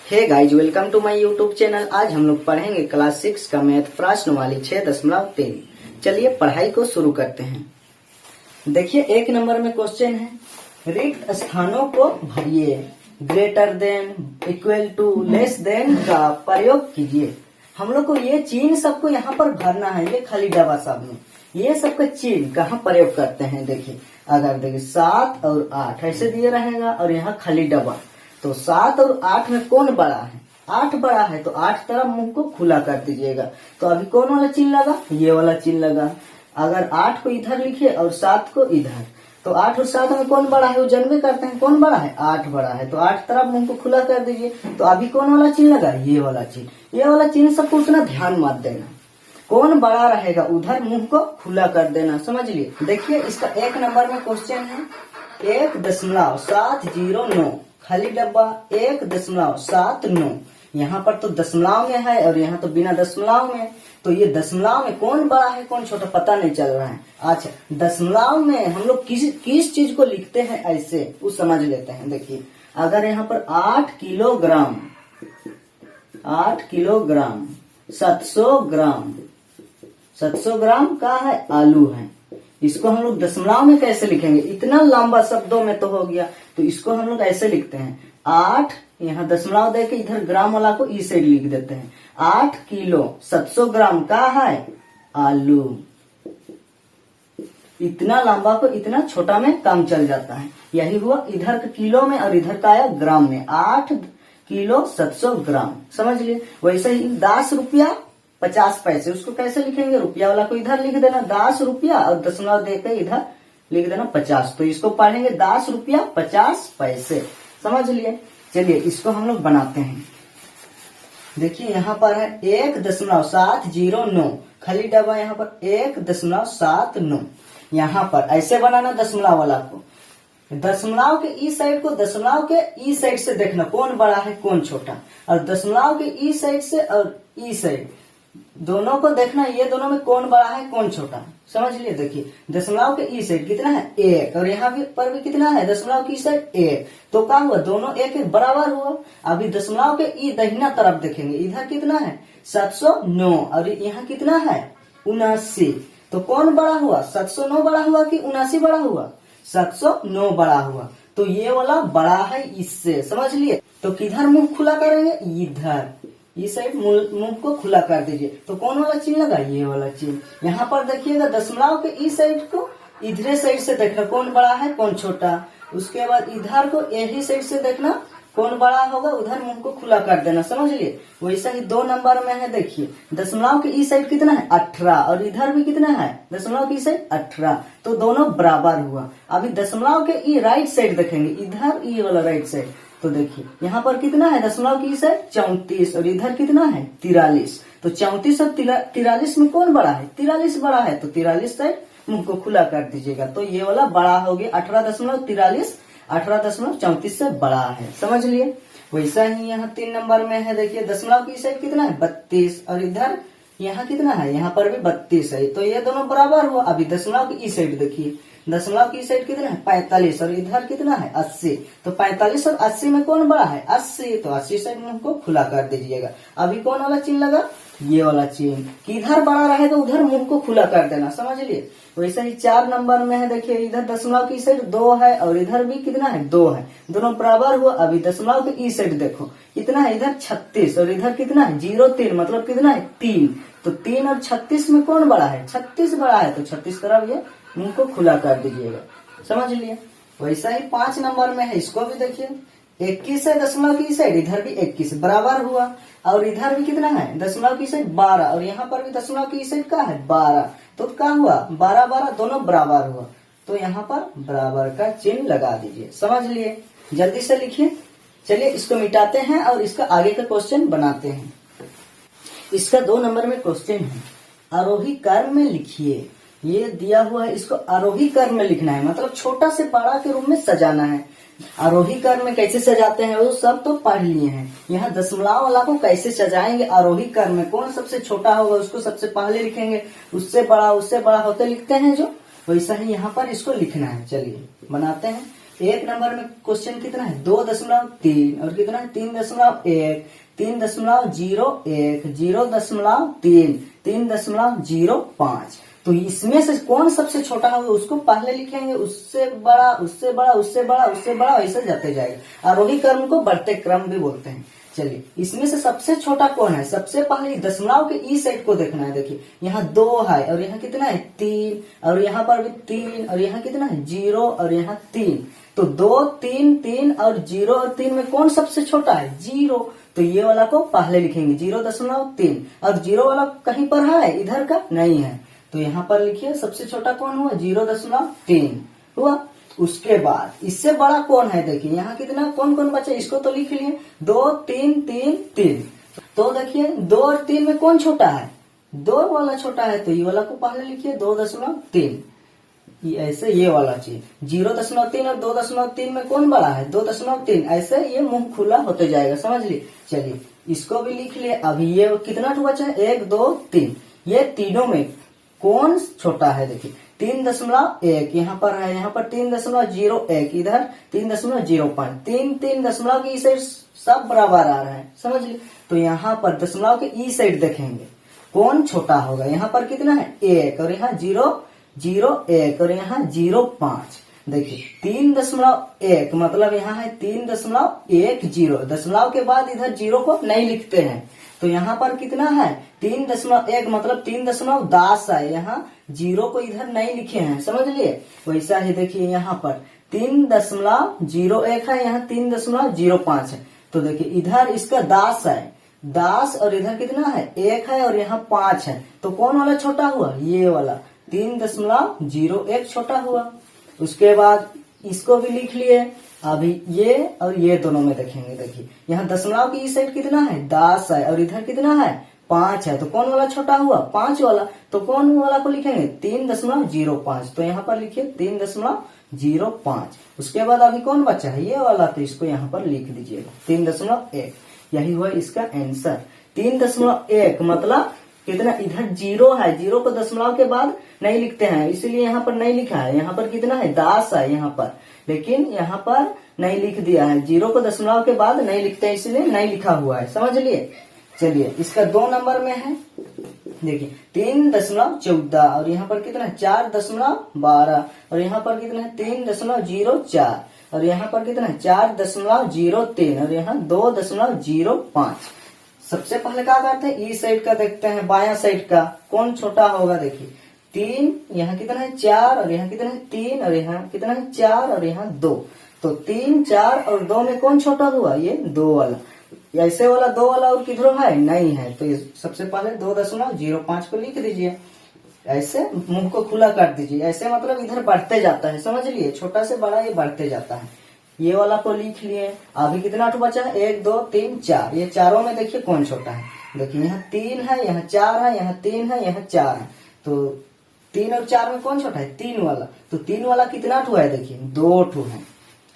Hey guys, welcome to my YouTube channel. आज हम लोग पढ़ेंगे क्लास 6 का मैथ प्रश्नवाली 6.3। चलिए पढ़ाई को शुरू करते हैं। देखिए एक नंबर में क्वेश्चन है, रिक्त स्थानों को भरिए, greater than, equal to, less than का प्रयोग कीजिए। हम लोग को ये चिन्ह सबको यहाँ पर भरना है। ये खाली डब्बा सब में ये सबका चिन्ह कहाँ प्रयोग करते हैं। देखिए अगर देखिए 7 और 8 ऐसे दिए रहेगा और यहाँ खाली डब्बा, तो 7 और 8 में कौन बड़ा है? 8 बड़ा है, तो 8 तरफ मुंह को खुला कर दीजिएगा। तो अभी कौन वाला चिन्ह लगा? ये वाला चिन्ह लगा। अगर 8 को इधर लिखिए और 7 को इधर, तो 8 और 7 में कौन बड़ा है? वो जानबे करते हैं कौन बड़ा है? 8 बड़ा है, तो 8 तरफ मुंह को खुला कर दीजिए। तो अभी कौन वाला चिन्ह लगा? ये वाला चिन्ह। ये वाला चिन्ह सबको उतना ध्यान मत देना, कौन बड़ा रहेगा उधर मुंह को खुला कर देना। समझ लिए। देखिए इसका एक नंबर में क्वेश्चन है, 1.709 खाली डब्बा 1.79। यहाँ पर तो दशमलव में है और यहाँ तो बिना दशमलव में, तो ये दशमलव में कौन बड़ा है कौन छोटा पता नहीं चल रहा है। अच्छा, दशमलव में हम लोग किस चीज को लिखते हैं ऐसे वो समझ लेते हैं। देखिए अगर यहाँ पर 8 किलोग्राम 700 ग्राम का है आलू है, इसको हम लोग दशमलव में कैसे लिखेंगे? इतना लंबा शब्दों में तो हो गया, तो इसको हम लोग ऐसे लिखते हैं 8, यहाँ दशमलव दे के इधर ग्राम वाला को ई साइड लिख देते हैं। 8 किलो 700 ग्राम का है आलू। इतना लंबा को इतना छोटा में काम चल जाता है। यही हुआ इधर का किलो में और इधर का आया ग्राम में। 8 किलो 700 ग्राम। समझ लिए। वैसे ही 10 रुपया 50 पैसे, उसको कैसे लिखेंगे? रुपया वाला को इधर लिख देना 10 रुपया और दशमलव देकर इधर लिख देना 50। तो इसको पढ़ेंगे 10 रुपया 50 पैसे। समझ लिए। चलिए इसको हम लोग बनाते हैं। देखिए यहाँ पर है 1.709 खाली डब्बा, यहाँ पर 1.79। यहाँ पर ऐसे बनाना दशमलव वाला को, दशमलव के ई साइड को दशमलव के ई साइड से देखना कौन बड़ा है कौन छोटा, और दशमलव के ई साइड से और ई साइड दोनों को देखना, ये दोनों में कौन बड़ा है कौन छोटा। समझ लिए। देखिए दशमलव के ई साइड कितना है? 1, और यहाँ पर भी कितना है? दशमलव की साइड 1। तो क्या हुआ? दोनों एक एक बराबर हुआ। अभी दशमलव के ई दाहिना तरफ देखेंगे, इधर कितना है? 709 और यहाँ कितना है? 79। तो कौन बड़ा हुआ? 709 बड़ा हुआ कि 79 बड़ा हुआ? 709 बड़ा हुआ। तो ये वाला बड़ा है इससे। समझ लिए। तो किधर मुंह खुला करेंगे? इधर इस साइड मुंह को खुला कर दीजिए। तो कौन वाला चिन्ह लगा? ये वाला चिन्ह। यहाँ पर देखिएगा दशमलव के इस साइड को इधर साइड से देखना कौन बड़ा है कौन छोटा। उसके बाद इधर को यही साइड से देखना कौन बड़ा होगा, उधर मुंह को खुला कर देना। समझ लिए। वैसा ही 2 नंबर में है। देखिए दशमलव के इस साइड कितना है? 18, और इधर भी कितना है? दशमलव की साइड 18। तो दोनों बराबर हुआ। अभी दशमलव के ई राइट साइड देखेंगे, इधर ई वाला राइट साइड, तो देखिए यहाँ पर कितना है? दशमलव की साइड 34 और इधर कितना है? 43। तो 34 और 43 में कौन बड़ा है? 43 बड़ा है, तो 43 साइड मुंह को खुला कर दीजिएगा। तो ये वाला बड़ा हो गया 18.43, 18.34 से बड़ा है। समझ लिए। वैसा ही यहाँ 3 नंबर में है। देखिए दशमलव की साइड कितना है? 32 और इधर यहाँ कितना है? यहाँ पर भी 32 है, तो ये दोनों बराबर हुआ। अभी दशमलव की इस साइड देखिए, दशमलव की साइड कितना है? 45 और इधर कितना है? 80। तो 45 और 80 में कौन बड़ा है? 80। तो 80 साइड मुंह को खुला कर दीजिएगा। अभी कौन वाला चिन्ह लगा? ये वाला चिन्ह। किधर बड़ा रहेगा उधर मुंह को खुला कर देना। समझ लिए। वैसे ही 4 नंबर में है। देखिए इधर दशमलव की साइड 2 है और इधर भी कितना है? 2 है, दोनों बराबर हुआ। अभी दशमलव के ई साइड देखो कितना है? इधर 36 और इधर कितना है? 03, मतलब कितना है? 3। तो 3 और 36 में कौन बड़ा है? 36 बड़ा है, तो 36 तरफ ये मुंह को खुला कर दीजिएगा। समझ लिए। वैसा ही 5 नंबर में है। इसको भी देखिए 21 है दशमलव की साइड, इधर भी 21 बराबर हुआ। और इधर भी कितना है? दशमलव की साइड 12 और यहाँ पर भी दशमलव की साइड का है 12। तो क्या हुआ? 12 दोनों बराबर हुआ। तो यहाँ पर बराबर का चिन्ह लगा दीजिए। समझ लिए। जल्दी से लिखिए। चलिए इसको मिटाते हैं और इसका आगे का क्वेश्चन बनाते हैं। इसका 2 नंबर में क्वेश्चन है, आरोही क्रम में लिखिए। ये दिया हुआ है, इसको आरोही क्रम में लिखना है, मतलब छोटा से बड़ा के रूप में सजाना है। आरोही क्रम में कैसे सजाते हैं वो सब तो पढ़ लिए हैं। यहाँ दशमलव वाला को कैसे सजाएंगे आरोही क्रम में, कौन सबसे छोटा होगा उसको सबसे पहले लिखेंगे, उससे बड़ा होते लिखते हैं जो, वैसा ही यहाँ पर इसको लिखना है। चलिए बनाते हैं। एक नंबर में क्वेश्चन कितना है 2.3 और कितना है 3.1, 3.01, 0.3, 3.05। तो इसमें से कौन सबसे छोटा होगा उसको पहले लिखेंगे, उससे बड़ा, उससे बड़ा, उससे बड़ा, उससे बड़ा, ऐसे जाते जाएगा। आरोही क्रम को बढ़ते क्रम भी बोलते हैं। चलिए इसमें से सबसे छोटा कौन है, सबसे पहले दशमलव के ई साइड को देखना है। देखिए यहाँ 2 है और यहाँ कितना है 3 और यहाँ पर भी 3 और यहाँ कितना है 0 और यहाँ 3। तो 2, 3, 3 और 0 और 3 में कौन सबसे छोटा है 0। तो ये वाला को पहले लिखेंगे 0.3 और 0 वाला कहीं पर है, इधर का नहीं है। तो यहाँ पर लिखिए सबसे छोटा कौन हुआ 0.3 हुआ। उसके बाद इससे बड़ा कौन है, देखिए यहाँ कितना कौन कौन बचा, इसको तो लिख लिए 2, 3, 3, 3। तो देखिए 2 और 3 में कौन छोटा है, 2 वाला छोटा है। तो ये वाला को पहले लिखिए 2.3। ऐसे ये वाला चीज 0.3 और 2.3 में कौन बड़ा है 2.3। ऐसे ये मुंह खुला होते जाएगा, समझ लिए। चलिए इसको भी लिख लिए। अभी ये कितना बचा है 1, 2, 3। ये तीनों में कौन छोटा है, देखिए 3.1 यहाँ पर है, यहाँ पर 3.01, इधर 3.05। 3 दशमलव के ई साइड सब बराबर आ रहे हैं, समझ ली। तो यहाँ पर दशमलव के ई साइड देखेंगे कौन छोटा होगा। यहाँ पर कितना है 1 और यहाँ 0, 0, 1 और यहाँ 0.5। देखिए 3.1 मतलब यहाँ है 3.10। दशमलव के बाद इधर 0 को नहीं लिखते हैं। तो यहाँ पर कितना है 3.1 मतलब 3.10 है। यहाँ 0 को इधर नहीं लिखे हैं, समझ लिए। वैसा ही देखिए यहाँ पर 3.01 है, यहाँ 3.05 है। तो देखिए इधर इसका 10 है, 10 और इधर कितना है 1 है और यहाँ 5 है। तो कौन वाला छोटा हुआ, ये वाला 3.01 छोटा हुआ। उसके बाद इसको भी लिख लिए। अभी ये और ये दोनों में देखेंगे। देखिए यहाँ दशमलव की इस साइड कितना है 10 है और इधर कितना है 5 है। तो कौन वाला छोटा हुआ 5 वाला। तो कौन वाला को लिखेंगे 3.05। तो यहाँ पर लिखिए 3.05। उसके बाद अभी कौन बचा है ये वाला, तो इसको यहाँ पर लिख दीजिएगा 3.1। यही हुआ इसका आंसर 3.1 मतलब कितना, इधर 0 है, 0 को दशमलव के बाद नहीं लिखते हैं, इसलिए यहाँ पर नहीं लिखा है। यहाँ पर कितना है 10 है यहाँ पर, लेकिन यहाँ पर नहीं लिख दिया है। 0 को दशमलव के बाद नहीं लिखते हैं, इसलिए नहीं लिखा हुआ है, समझ लिए। चलिए इसका 2 नंबर में है। देखिए 3.14 और यहाँ पर कितना है 4.12 और यहाँ पर कितना है 3.04 और यहाँ पर कितना है 4.03 और यहाँ 2.05। सबसे पहले क्या करते हैं ई साइड का देखते हैं, बायां साइड का कौन छोटा होगा। देखिए 3 यहाँ कितना है 4 और यहाँ कितना है 3 और यहाँ कितना है 4 और यहाँ 2। तो 3, 4 और 2 में कौन छोटा हुआ, ये 2 वाला। ऐसे वाला 2 वाला और किधर है नहीं है। तो सबसे पहले 2.05 को लिख दीजिए, ऐसे मुंह को खुला कर दीजिए। ऐसे मतलब इधर बढ़ते जाता है, समझ लिए, छोटा से बड़ा ये बढ़ते जाता है। ये वाला को लिख लिए। अभी कितना बचा है 1, 2, 3, 4। ये चारों में देखिए कौन छोटा है। देखिए यहाँ 3 है, यहाँ 4 है, यहाँ 3 है, यहाँ 4 है। तो 3 और 4 में कौन छोटा है 3 वाला। तो 3 वाला कितना ठो है, देखिए 2 ठो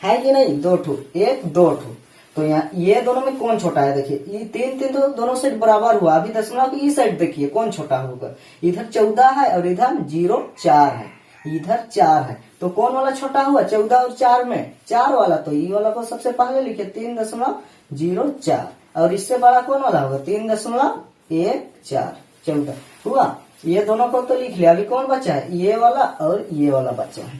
है कि नहीं, 2 ठो, 1, 2 ठो। तो यहाँ ये दोनों में कौन छोटा है, देखिए ये 3 तो दोनों साइड बराबर हुआ। अभी दशमलव की इस साइड देखिए कौन छोटा होगा। इधर 14 है और इधर 0, 4 है, इधर 4 है। तो कौन वाला छोटा हुआ 14 और 4 में 4 वाला। तो ये वाला को सबसे पहले लिखे 3.04 और इससे बड़ा कौन वाला होगा 3.14 14 हुआ। ये दोनों को तो लिख लिया। अभी कौन बचा है ये वाला और ये वाला बचा है।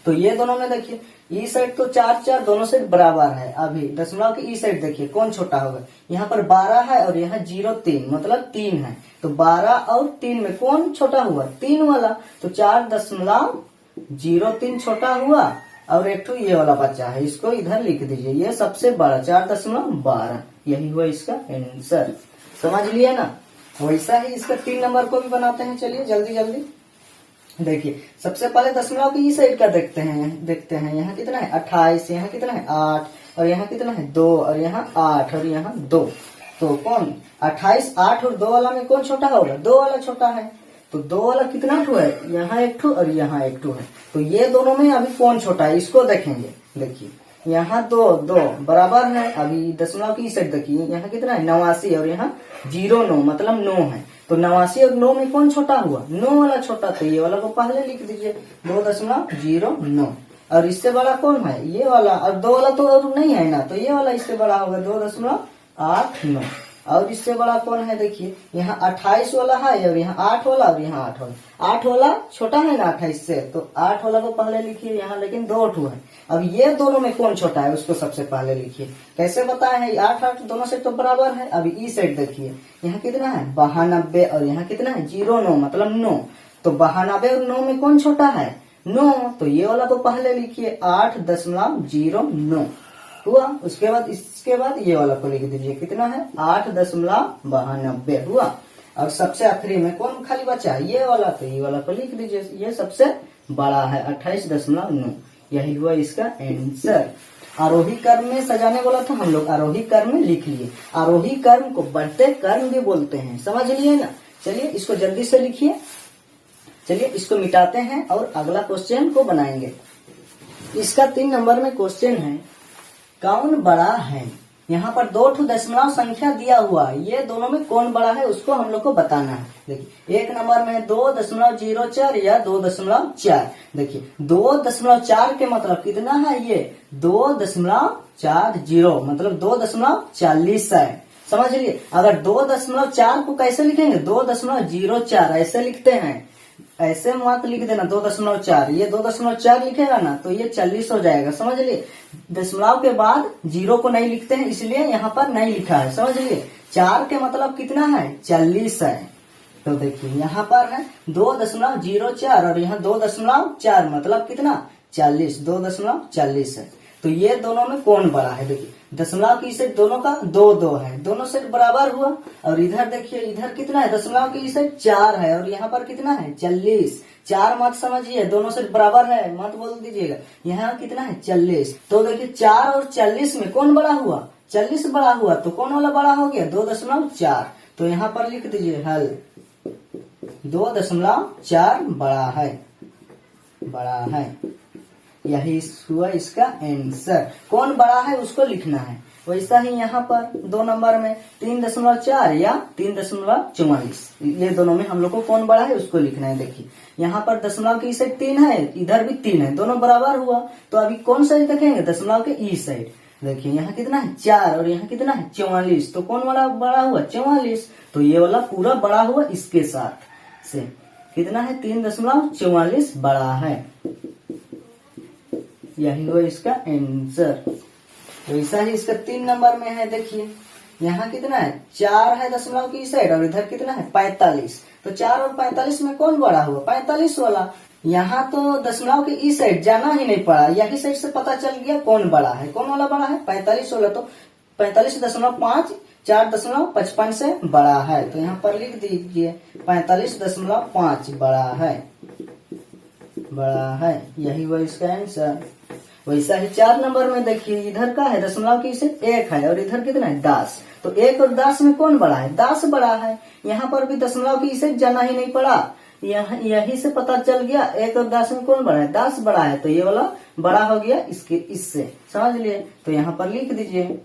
तो ये दोनों में देखिए ई साइड तो 4, 4 दोनों साइड बराबर है। अभी दशमलव की ई साइड देखिए कौन छोटा होगा। यहाँ पर 12 है और यहाँ 0, 3 मतलब 3 है। तो 12 और 3 में कौन छोटा हुआ 3 वाला। तो 4.03 छोटा हुआ और एक तो ये वाला बचा है, इसको इधर लिख दीजिए। ये सबसे बड़ा 4.12। यही हुआ इसका आंसर, समझ लिए ना। वैसा ही इसका 3 नंबर को भी बनाते हैं। चलिए जल्दी जल्दी देखिए। सबसे पहले दशमलव की इस साइड का देखते हैं। यहाँ कितना है 28, यहाँ कितना है 8 और यहाँ कितना है 2 और यहाँ 8 और यहाँ 2। तो कौन 28, 8 और 2 वाला में कौन छोटा होगा 2 वाला छोटा है। तो 2 वाला कितना ठो है, यहाँ 1 ठो और यहाँ 1 ठो है। तो ये दोनों में अभी कौन छोटा है इसको देखेंगे। देखिए यहाँ 2 बराबर है। अभी दशमलव की साइड देखिए, यहाँ कितना है 89 और यहाँ 0, 9 मतलब 9 है। तो 89 और 9 में कौन छोटा हुआ 9 वाला छोटा। तो ये वाला को पहले लिख दीजिए 2.09। और इससे बड़ा कौन है, ये वाला, और 2 वाला तो और नहीं है ना, तो ये वाला इससे बड़ा होगा 2.89। और इससे बड़ा कौन है, देखिए यहाँ 28 वाला है और यहाँ 8 वाला और यहाँ 8 वाला। 8 वाला छोटा है ना 28 से, तो 8 वाला को पहले लिखिए यहाँ, लेकिन 2 ठो है। अब ये दोनों में कौन छोटा है उसको सबसे पहले लिखिए। कैसे बताए हैं, 8 8 दोनों से तो बराबर है। अभी ई साइड देखिए, यहाँ कितना है 92 और यहाँ कितना है 09 मतलब 9। तो 92 और 9 में कौन छोटा है, 9। तो ये वाला को पहले लिखिए 8.09 हुआ। उसके बाद इसके बाद ये वाला को लिख दीजिए, कितना है 8.92 हुआ। और सबसे आखिरी में कौन खाली बचा, ये वाला, तो ये वाला को लिख दीजिए, ये सबसे बड़ा है 28.9। यही हुआ इसका आंसर। आरोही क्रम में सजाने वाला था हम लोग, आरोही क्रम में लिख लिए। आरोही क्रम को बढ़ते क्रम भी बोलते हैं, समझ लिए ना। चलिए इसको जल्दी से लिखिए। चलिए इसको मिटाते हैं और अगला क्वेश्चन को बनाएंगे। इसका 3 नंबर में क्वेश्चन है, कौन बड़ा है। यहाँ पर 2 ठो दशमलव संख्या दिया हुआ है, ये दोनों में कौन बड़ा है उसको हम लोग को बताना है। देखिए 1 नंबर में 2.04 या 2.4। देखिए 2.4 के मतलब कितना है, ये 2.40 मतलब 2.40 है, समझ लिए। अगर 2.4 को कैसे लिखेंगे, 2.04 ऐसे लिखते हैं, ऐसे मत लिख देना 2.4। ये 2.4 लिखेगा ना तो ये 40 हो जाएगा, समझ लिए। दशमलव के बाद 0 को नहीं लिखते हैं, इसलिए यहाँ पर नहीं लिखा है, समझ लिए। 4 के मतलब कितना है 40 है। तो देखिए यहाँ पर है 2.04 और यहाँ 2.4 मतलब कितना 40, 2.40 है। तो ये दोनों में कौन बड़ा है, देखिए दशमलव की सेट दोनों का 2 है, दोनों सेट बराबर हुआ। और इधर देखिए, इधर कितना है, दशमलव की सेट 4 है और यहाँ पर कितना है 40। 4 मत समझिए, दोनों सेट बराबर है, मत बोल दीजिएगा। यहाँ कितना है 40। तो देखिए 4 और 40 में कौन बड़ा हुआ, 40 बड़ा हुआ। तो कौन वाला बड़ा हो गया 2.4। तो यहाँ पर लिख दीजिए हल, 2.4 बड़ा है, बड़ा है। यही हुआ इसका आंसर। कौन बड़ा है उसको लिखना है। वैसा ही यहाँ पर 2 नंबर में 3.4 या 3.44, ये दोनों में हम लोग को कौन बड़ा है उसको लिखना है। देखिए यहाँ पर दशमलव की साइड 3 है, इधर भी 3 है, दोनों बराबर हुआ। तो अभी कौन साइड देखेंगे, दशमलव के ई साइड। देखिए यहाँ कितना है 4 और यहाँ कितना है 44। तो कौन वाला बड़ा हुआ 44। तो ये वाला पूरा बड़ा हुआ इसके साथ से, कितना है 3.44 बड़ा है। यही हुआ इसका आंसर। वैसा ही इसका 3 नंबर में है, देखिए यहाँ कितना है 4 है दशमलव की साइड और इधर कितना है 45। तो 4 और 45 में कौन बड़ा हुआ 45 वाला। यहाँ तो दशमलव के ई साइड जाना ही नहीं पड़ा, यही साइड से पता चल गया कौन बड़ा है। कौन वाला बड़ा है 45 वाला। तो 45.5 4.55 से बड़ा है। तो यहाँ पर लिख दीजिए 45.5 बड़ा है, बड़ा है। यही हुआ इसका आंसर। वैसा ही 4 नंबर में देखिए, इधर का है दशमलव की सेट 1 है और इधर कितना है 10। तो 1 और 10 में कौन बड़ा है 10 बड़ा है। यहाँ पर भी दशमलव की सेट जाना ही नहीं पड़ा, यही से पता चल गया 1 और 10 में कौन बड़ा है 10 बड़ा है। तो ये वाला बड़ा हो गया इसके इससे, समझ लिए। तो यहाँ पर लिख दीजिए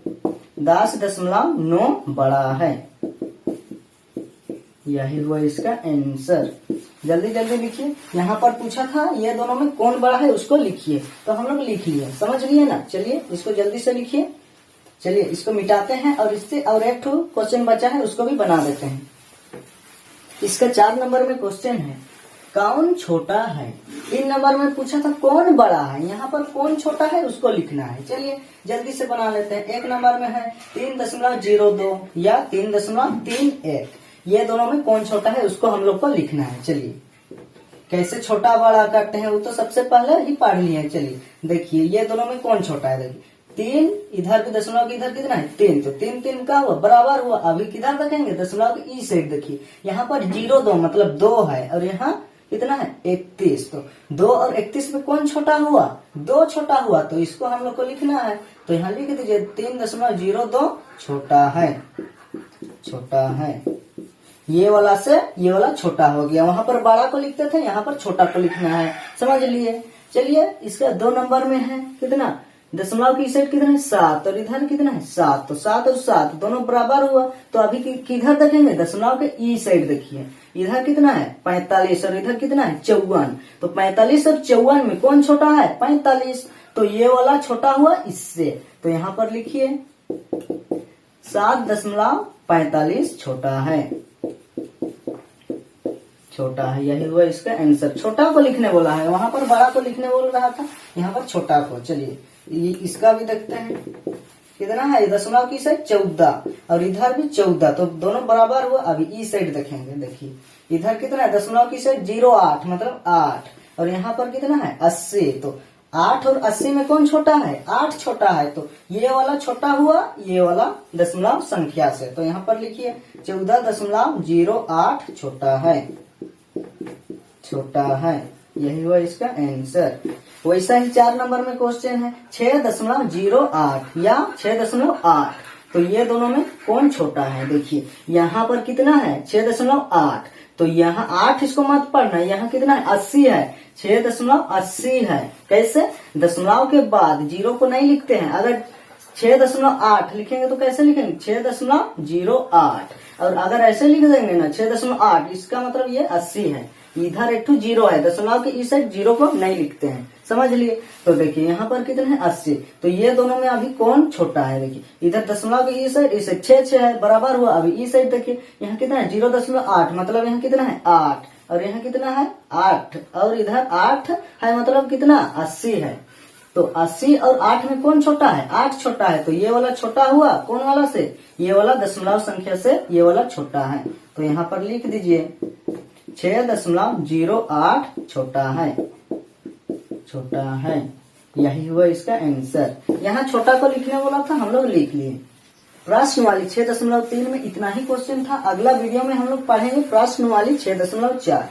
10.9 बड़ा है। यही हुआ इसका आंसर। जल्दी जल्दी लिखिए। यहाँ पर पूछा था ये दोनों में कौन बड़ा है उसको लिखिए, तो हम लोग लिख लिए, समझ लिए ना। चलिए इसको जल्दी से लिखिए। चलिए इसको मिटाते हैं और इससे और एक ठो क्वेश्चन बचा है उसको भी बना देते हैं। इसका 4 नंबर में क्वेश्चन है, कौन छोटा है। 3 नंबर में पूछा था कौन बड़ा है, यहाँ पर कौन छोटा है उसको लिखना है। चलिए जल्दी से बना लेते हैं। 1 नंबर में है 3.02 या 3.31, ये दोनों में कौन छोटा है उसको हम लोग को लिखना है। चलिए कैसे छोटा बड़ा करते हैं वो तो सबसे पहले ही पढ़ लिए हैं। चलिए देखिए ये दोनों में कौन छोटा है। देखिए 3, इधर भी दशमलव की इधर कितना है 3, तो 3 का हुआ बराबर हुआ। अभी किधर देखेंगे दशमलव की ई साइड। देखिए यहाँ पर 0.2 मतलब 2 है और यहाँ कितना है 31। तो 2 और 31 में कौन छोटा हुआ 2 छोटा हुआ। तो इसको हम लोग को लिखना है। तो यहाँ लिख दीजिए 3.02 छोटा है, छोटा है। ये वाला से ये वाला छोटा हो गया, वहां पर बड़ा को लिखते थे, यहाँ पर छोटा को लिखना है, समझ लिए। चलिए इसका 2 नंबर में है कितना दशमलव की इस साइड कितना है 7 और इधर कितना है 7, तो 7 और 7 दोनों बराबर हुआ। तो अभी किधर देखेंगे, दशमलव के ई साइड देखिए, इधर कितना है 45 और इधर कितना है 54। तो 45 और 54 में कौन छोटा है 45, तो ये वाला छोटा हुआ इससे। तो यहाँ पर लिखिए 7.45 छोटा है, छोटा है, यही हुआ इसका आंसर। छोटा को लिखने बोला है, वहां पर बड़ा को लिखने बोल रहा था, यहाँ पर छोटा को। चलिए इसका भी देखते हैं कितना है, दशमलव की साइड 14 और इधर भी 14, तो दोनों बराबर हुआ। अभी ई साइड देखेंगे, देखिए इधर कितना है दशमलव की साइड 08 मतलब 8 और यहाँ पर कितना है 80। तो 8 और 80 में कौन छोटा है, 8 छोटा है। तो ये वाला छोटा हुआ ये वाला दशमलव संख्या से। तो यहाँ पर लिखिए 14.08 छोटा है, छोटा है, यही हुआ इसका आंसर। वैसा ही 4 नंबर में क्वेश्चन है 6.08 या 6.8, तो ये दोनों में कौन छोटा है। देखिए यहाँ पर कितना है 6.8, तो यहाँ 8 इसको मत पढ़ना, यहाँ कितना है 80 है, 6.80 है। कैसे, दशमलव के बाद जीरो को नहीं लिखते हैं, अगर 6.8 लिखेंगे तो कैसे लिखेंगे 6.08, और अगर ऐसे लिख देंगे ना 6.8, इसका मतलब ये 80 है। इधर एक तो जीरो है, दशमलव के इस साइड जीरो को नहीं लिखते हैं, समझ लिए। तो देखिए यहाँ पर कितना है 80, तो ये दोनों में अभी कौन छोटा है। देखिए इधर दशमलव के इस साइड इसे 6 है, बराबर हुआ। अभी इस साइड देखिए यहाँ कितना है 0.8 मतलब यहाँ कितना है 8 और यहाँ कितना है 8 और इधर 8 है मतलब कितना 80 है। तो 80 और 8 में कौन छोटा है, 8 छोटा है। तो ये वाला छोटा हुआ कौन वाला से, ये वाला दशमलव संख्या से ये वाला छोटा है। तो यहाँ पर लिख दीजिए 6.08 छोटा है, छोटा है, यही हुआ इसका आंसर। यहाँ छोटा को लिखने वाला था, हम लोग लिख लिए। प्रश्न वाली 6.3 में इतना ही क्वेश्चन था। अगला वीडियो में हम लोग पढ़ेंगे प्रश्न वाली 6.4।